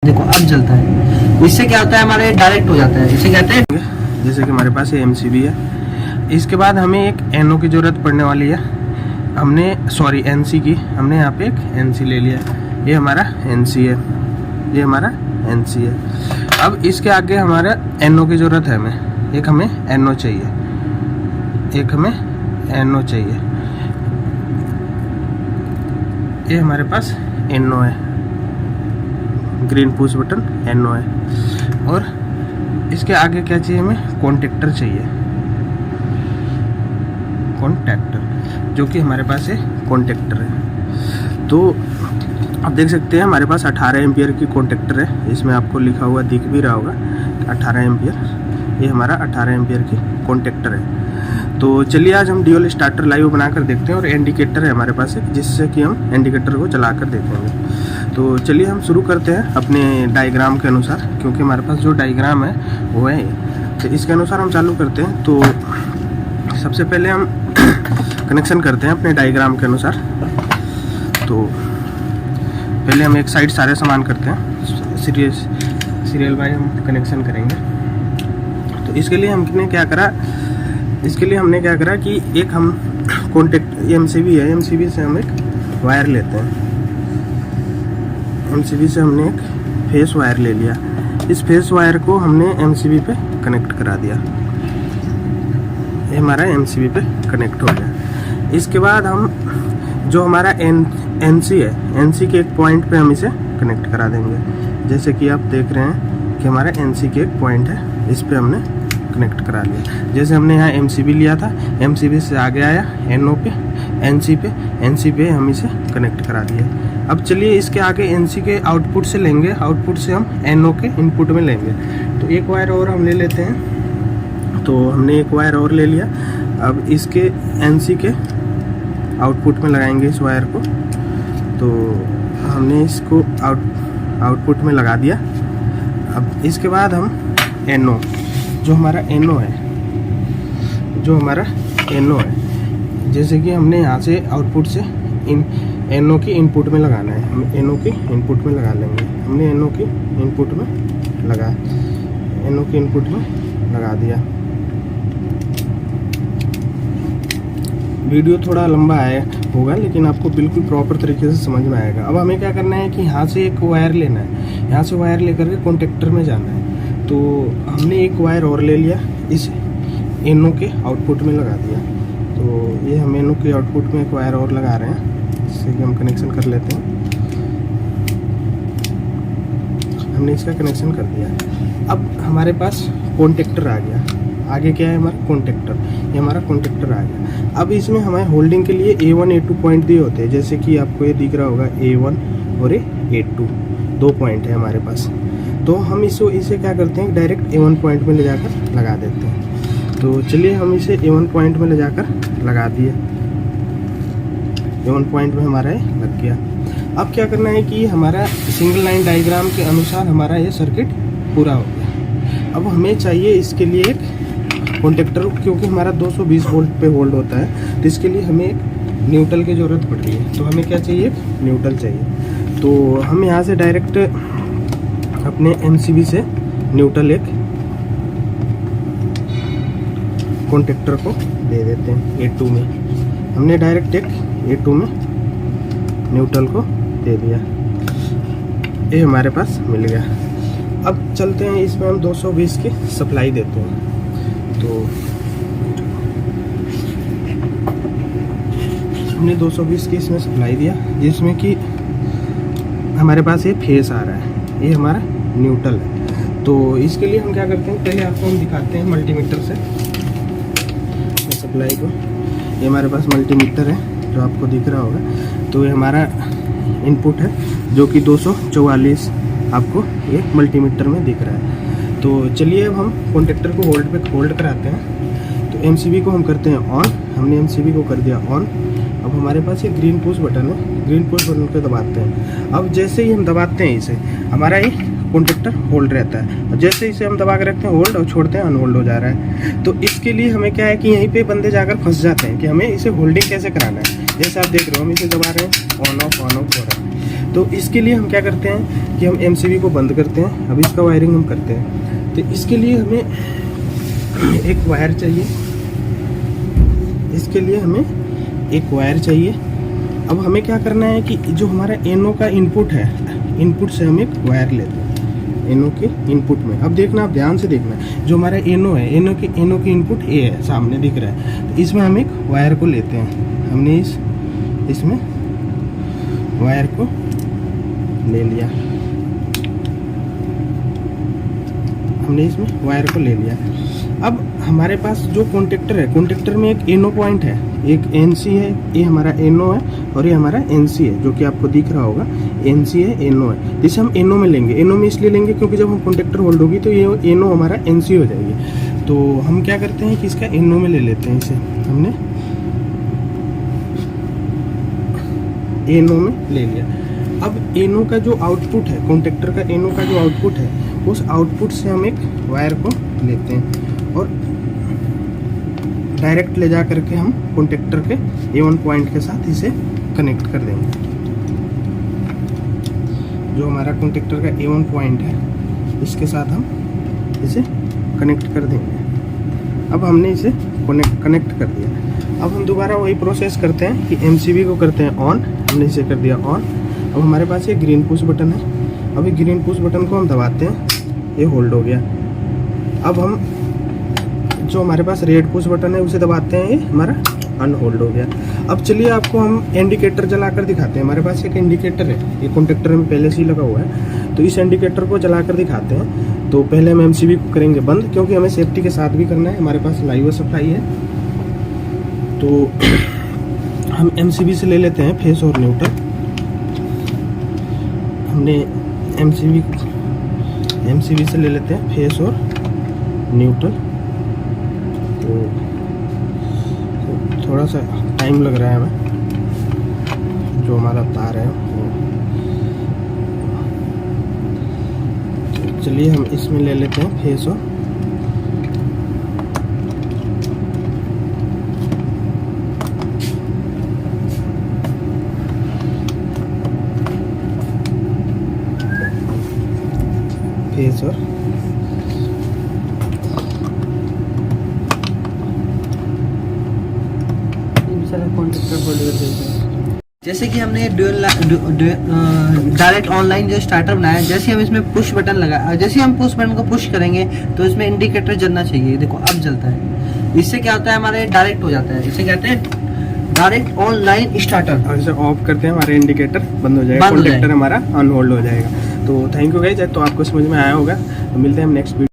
देखो अब जलता है। इससे क्या होता है, हमारे डायरेक्ट हो जाता है। इसे कहते हैं, जैसे कि हमारे पास ये MCB है। इसके बाद हमें एक NO की ज़रूरत पड़ने वाली है। हमने NC की, हमने यहाँ पे एक NC ले लिया। ये हमारा NC है, ये हमारा NC है। अब इसके आगे हमारा NO की ज़रूरत है हमें। एक हमें NO चाहिए, एक हमें NO चाहिए। ये हमारे पास NO है, ग्रीन पुश बटन NO है। और इसके आगे क्या चाहिए हमें, कॉन्टेक्टर चाहिए, कॉन्टेक्टर, जो कि हमारे पास है कॉन्टेक्टर है। तो आप देख सकते हैं हमारे पास 18 एम्पियर की कॉन्टेक्टर है। इसमें आपको लिखा हुआ दिख भी रहा होगा 18 एम्पियर। ये हमारा 18 एम्पियर की कॉन्टेक्टर है। तो चलिए आज हम ड्यूल स्टार्टर लाइव बनाकर देखते हैं। और इंडिकेटर है हमारे पास एक, जिससे कि हम इंडिकेटर को चलाकर देखेंगे। तो चलिए हम शुरू करते हैं अपने डायग्राम के अनुसार, क्योंकि हमारे पास जो डायग्राम है वो है, तो इसके अनुसार हम चालू करते हैं। तो सबसे पहले हम कनेक्शन करते हैं अपने डायग्राम के अनुसार। तो पहले हम एक साइड सारे सामान करते हैं, सीरियल वाइज हम कनेक्शन करेंगे। तो इसके लिए हमने क्या करा, कि एक हम कॉन्टेक्ट MCB है, MCB से हम एक वायर लेते हैं। MCB से हमने एक फेस वायर ले लिया। इस फेस वायर को हमने MCB पे कनेक्ट करा दिया। ये हमारा MCB पे कनेक्ट हो गया। इसके बाद हम जो हमारा NC है, NC के एक पॉइंट पे हम इसे कनेक्ट करा देंगे। जैसे कि आप देख रहे हैं कि हमारा NC के एक पॉइंट है, इस पे हमने कनेक्ट करा लिया। जैसे हमने यहाँ MCB लिया था, MCB से आगे आया NO पे, NC पे हम इसे कनेक्ट करा दिया। अब चलिए इसके आगे NC के आउटपुट से लेंगे, आउटपुट से हम NO के इनपुट में लेंगे। तो एक वायर और हम ले लेते हैं। तो हमने एक वायर और ले लिया। अब इसके NC के आउटपुट में लगाएंगे इस वायर को। तो हमने इसको आउटपुट में लगा दिया। अब इसके बाद हम NO, जो हमारा NO है, जैसे कि हमने यहाँ से आउटपुट से NO की इनपुट में लगाना है, हम NO की इनपुट में लगा लेंगे। हमने NO की इनपुट में लगा दिया। वीडियो थोड़ा लंबा होगा, लेकिन आपको बिल्कुल प्रॉपर तरीके से समझ में आएगा। अब हमें क्या करना है कि यहाँ से एक वायर लेना है, यहाँ से वायर लेकर के कॉन्टेक्टर में जाना है। तो हमने एक वायर और ले लिया, इस NO के आउटपुट में लगा दिया। तो ये हम NO के आउटपुट में एक वायर और लगा रहे हैं, जिससे कि हम कनेक्शन कर लेते हैं। हमने इसका कनेक्शन कर दिया। अब हमारे पास कॉन्टेक्टर आ गया। आगे क्या है हमारा कॉन्टेक्टर, ये हमारा कॉन्टेक्टर आ गया। अब इसमें हमारे होल्डिंग के लिए A1 A2 पॉइंट दिए होते हैं, जैसे कि आपको ये दिख रहा होगा A1 और A2 दो पॉइंट है हमारे पास। तो हम इसे क्या करते हैं, डायरेक्ट A1 पॉइंट में ले जाकर लगा देते हैं। तो चलिए हम इसे A1 पॉइंट में ले जाकर लगा दिए। A1 पॉइंट में हमारा ये लग गया। अब क्या करना है कि हमारा सिंगल लाइन डायग्राम के अनुसार हमारा ये सर्किट पूरा हो गया। अब हमें चाहिए इसके लिए एक कॉन्टेक्टर, क्योंकि हमारा 220 वोल्ट पे होल्ड होता है। तो इसके लिए हमें एक न्यूट्रल की ज़रूरत पड़ रही है। तो हमें क्या चाहिए, न्यूट्रल चाहिए। तो हम यहाँ से डायरेक्ट अपने MCB से न्यूट्रल एक कॉन्टेक्टर को दे देते हैं A2 में। हमने डायरेक्ट एक A2 में न्यूट्रल को दे दिया। ये हमारे पास मिल गया। अब चलते हैं, इसमें हम 220 की सप्लाई देते हैं। तो हमने 220 की इसमें सप्लाई दिया, जिसमें कि हमारे पास ये फेस आ रहा है, ये हमारा न्यूट्रल है। तो इसके लिए हम क्या करते हैं, पहले आपको हम दिखाते हैं मल्टीमीटर से सप्लाई को। ये हमारे पास मल्टीमीटर है, जो आपको दिख रहा होगा। तो ये हमारा इनपुट है, जो कि 244 आपको ये मल्टीमीटर में दिख रहा है। तो चलिए अब हम कॉन्टेक्टर को होल्ड कराते हैं। तो MCB को हम करते हैं ऑन। हमने MCB को कर दिया ऑन। अब हमारे पास ये ग्रीन पुश बटन है, ग्रीन पुश बटन को दबाते हैं। अब जैसे ही हम दबाते हैं इसे, हमारा ये कॉन्टेक्टर होल्ड रहता है। और जैसे इसे हम दबा के रखते हैं होल्ड और छोड़ते हैं अनहोल्ड हो जा रहा है। तो इसके लिए हमें क्या है कि यहीं पे बंदे जाकर फंस जाते हैं कि हमें इसे होल्डिंग कैसे कराना है। जैसे आप देख रहे हो हम इसे दबा रहे हैं, ऑन ऑफ हो रहा है। तो इसके लिए हम क्या करते हैं कि हम MCB को बंद करते हैं। अब इसका वायरिंग हम करते हैं। तो इसके लिए हमें एक वायर चाहिए, इसके लिए हमें एक वायर चाहिए। अब हमें क्या करना है कि जो हमारा NO का इनपुट है, इनपुट से हम एक वायर लेते हैं NO के इनपुट में। अब देखना, आप ध्यान से देखना, जो हमारा NO है, NO की इनपुट A है, सामने दिख रहा है। तो इसमें हम एक वायर को लेते हैं। हमने इसमें वायर को ले लिया, हमने इसमें वायर को ले लिया। अब हमारे पास जो कॉन्टेक्टर है, कॉन्टेक्टर में एक NO पॉइंट है, एक NC है, ये हमारा NO है और ये हमारा NC है, जो कि आपको दिख रहा होगा। NC है, NO है। इसे हम NO में लेंगे। NO में इसलिए लेंगे क्योंकि जब हम कॉन्टेक्टर होल्ड होगी तो ये NO हमारा NC हो जाएगी। तो हम क्या करते हैं कि इसका NO में ले लेते हैं। इसे हमने NO में ले लिया। अब NO का जो आउटपुट है, कॉन्टेक्टर का NO का जो आउटपुट है, उस आउटपुट से हम एक वायर को लेते हैं और डायरेक्ट ले जा करके हम कॉन्टेक्टर के A1 पॉइंट के साथ इसे कनेक्ट कर देंगे। जो हमारा कॉन्टेक्टर का A1 पॉइंट है, इसके साथ हम इसे कनेक्ट कर देंगे। अब हमने इसे कनेक्ट कर दिया। अब हम दोबारा वही प्रोसेस करते हैं कि MCB को करते हैं ऑन। हमने इसे कर दिया ऑन। अब हमारे पास ये ग्रीन पुश बटन है। अब ये ग्रीन पुश बटन को हम दबाते हैं, ये होल्ड हो गया। अब हम जो हमारे पास रेड पुश बटन है उसे दबाते हैं, ये हमारा अनहोल्ड हो गया। अब चलिए आपको हम इंडिकेटर जलाकर दिखाते हैं। हमारे पास एक इंडिकेटर है, ये कॉन्टेक्टर में पहले से ही लगा हुआ है। तो इस इंडिकेटर को जलाकर दिखाते हैं। तो पहले हम MCB को करेंगे बंद, क्योंकि हमें सेफ्टी के साथ भी करना है। हमारे पास लाइव सप्लाई है। तो हम MCB से ले लेते हैं फेस और न्यूट्रल। हमने MCB से ले लेते हैं फेस और न्यूट्रल। तो थोड़ा सा टाइम लग रहा है हमें, जो हमारा तार है वो। तो चलिए हम इसमें ले लेते हैं फेस और जैसे कि हमने डायरेक्ट ऑनलाइन जो स्टार्टर बनाया, जैसे हम इसमें पुश बटन लगा, जैसे हम पुश बटन को पुश करेंगे तो इसमें इंडिकेटर जलना चाहिए। देखो अब जलता है। इससे क्या होता है, हमारे डायरेक्ट हो जाता है। इसे कहते हैं डायरेक्ट ऑनलाइन स्टार्टर। और इसे ऑफ करते हैं, हमारे इंडिकेटर बंद हो जाएगा, कॉन्टेक्टर हमारा अनहोल्ड हो जाएगा। तो थैंक यू गाइस। तो आपको समझ में आया होगा। तो मिलते हैं हम नेक्स्ट वीडियो।